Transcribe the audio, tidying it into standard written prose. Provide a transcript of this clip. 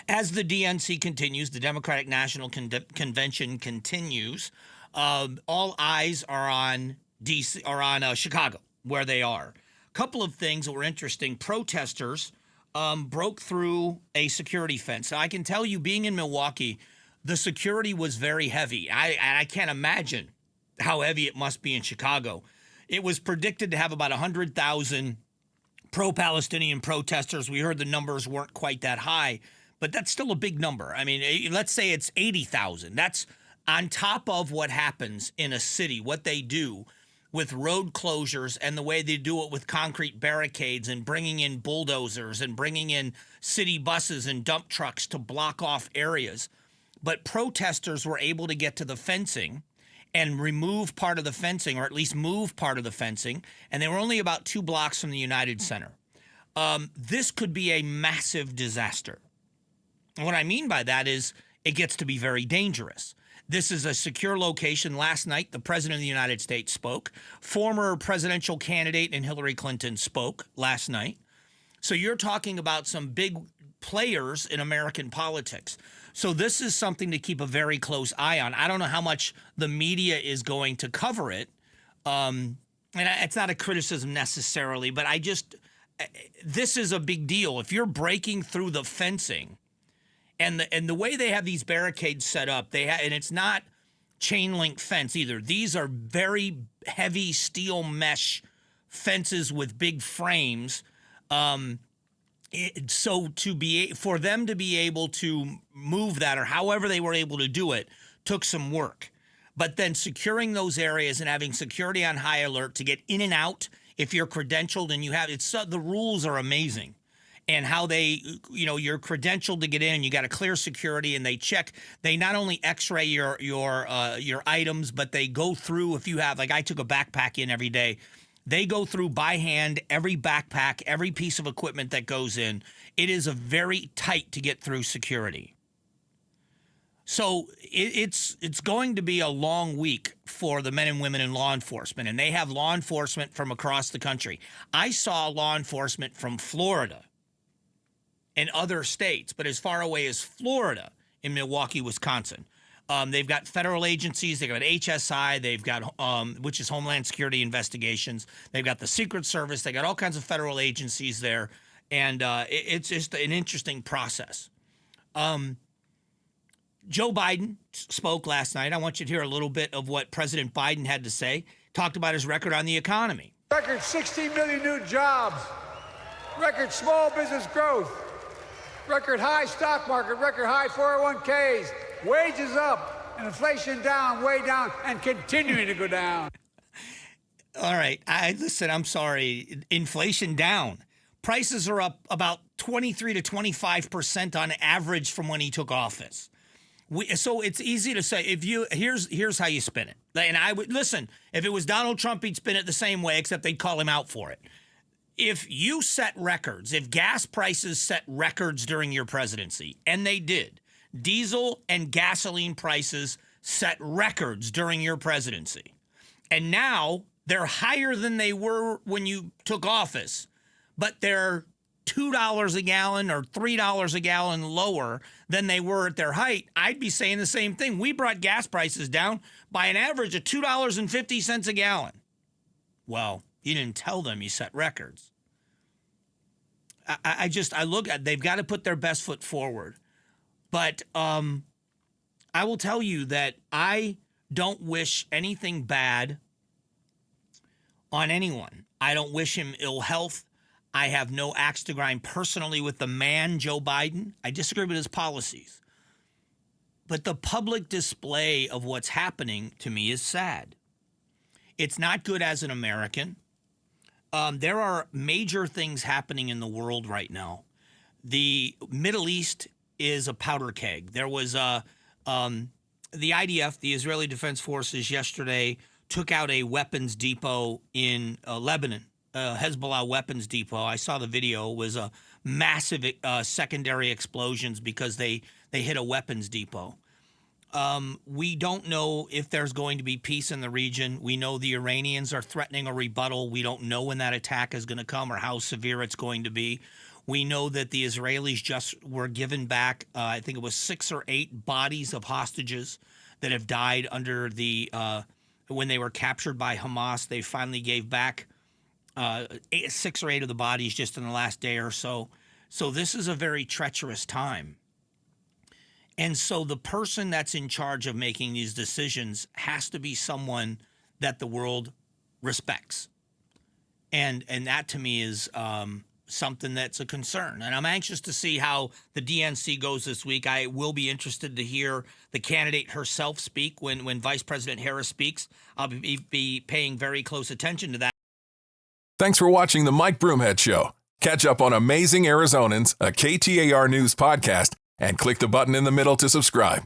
As the DNC continues, the Democratic National Convention continues. All eyes are on DC, or on Chicago, where they are. A couple of things that were interesting. Protesters broke through a security fence. Now, I can tell you, being in Milwaukee, the security was very heavy. I can't imagine how heavy it must be in Chicago. It was predicted to have about 100,000 pro-Palestinian protesters. We heard the numbers weren't quite that high, but that's still a big number. I mean, let's say it's 80,000. That's on top of what happens in a city, what they do with road closures and the way they do it with concrete barricades and bringing in bulldozers and bringing in city buses and dump trucks to block off areas. But protesters were able to get to the fencing and remove part of the fencing, or at least move part of the fencing, and they were only about 2 blocks from the United Center. This could be a massive disaster. And what I mean by that is it gets to be very dangerous. This is a secure location. Last night, the President of the United States spoke. Former presidential candidate and Hillary Clinton spoke last night. So you're talking about some big players in American politics. So this is something to keep a very close eye on. I don't know how much the media is going to cover it. And it's not a criticism necessarily, but this is a big deal. If you're breaking through the fencing, and the way they have these barricades set up, and it's not chain link fence either. These are very heavy steel mesh fences with big frames. So for them to be able to move that, or however they were able to do it, took some work. But then securing those areas and having security on high alert to get in and out, if you're credentialed and the rules are amazing. And how you're credentialed to get in, you got to clear security, and they not only x-ray your items, but they go through, if you have, like I took a backpack in every day, they go through by hand every backpack, every piece of equipment that goes in. It is a very tight to get through security. So it's going to be a long week for the men and women in law enforcement, and they have law enforcement from across the country. I saw law enforcement from Florida and other states, but as far away as Florida in Milwaukee, Wisconsin. They've got federal agencies. They've got HSI. They've got, which is Homeland Security Investigations. They've got the Secret Service. They got all kinds of federal agencies there. And it's just an interesting process. Joe Biden spoke last night. I want you to hear a little bit of what President Biden had to say. Talked about his record on the economy. Record 16 million new jobs. Record small business growth. Record high stock market, record high 401ks, wages up, and inflation down, way down, and continuing to go down. All right. Listen, I'm sorry. Inflation down. Prices are up about 23 to 25% on average from when he took office. So it's easy to say, here's how you spin it. And I would listen, if it was Donald Trump, he'd spin it the same way, except they'd call him out for it. If you set records, if gas prices set records during your presidency, and they did, diesel and gasoline prices set records during your presidency, and now they're higher than they were when you took office, but they're $2 a gallon or $3 a gallon lower than they were at their height, I'd be saying the same thing. We brought gas prices down by an average of $2.50 a gallon. Well, you didn't tell them you set records. I look at, they've got to put their best foot forward. But I will tell you that I don't wish anything bad on anyone. I don't wish him ill health. I have no axe to grind personally with the man, Joe Biden. I disagree with his policies. But the public display of what's happening to me is sad. It's not good as an American. There are major things happening in the world right now. The Middle East is a powder keg. There was the IDF, the Israeli Defense Forces, yesterday took out a weapons depot in Lebanon, Hezbollah weapons depot. I saw the video. It was a massive secondary explosions because they hit a weapons depot. We don't know if there's going to be peace in the region. We know the Iranians are threatening a rebuttal. We don't know when that attack is going to come or how severe it's going to be. We know that the Israelis just were given back, I think it was 6 or 8 bodies of hostages that have died under when they were captured by Hamas. They finally gave back 6 or 8 of the bodies just in the last day or so. So this is a very treacherous time. And so the person that's in charge of making these decisions has to be someone that the world respects. And that to me is something that's a concern. And I'm anxious to see how the DNC goes this week. I will be interested to hear the candidate herself speak when Vice President Harris speaks. I'll be paying very close attention to that. Thanks for watching the Mike Broomhead Show. Catch up on Amazing Arizonans, a KTAR News podcast, and click the button in the middle to subscribe.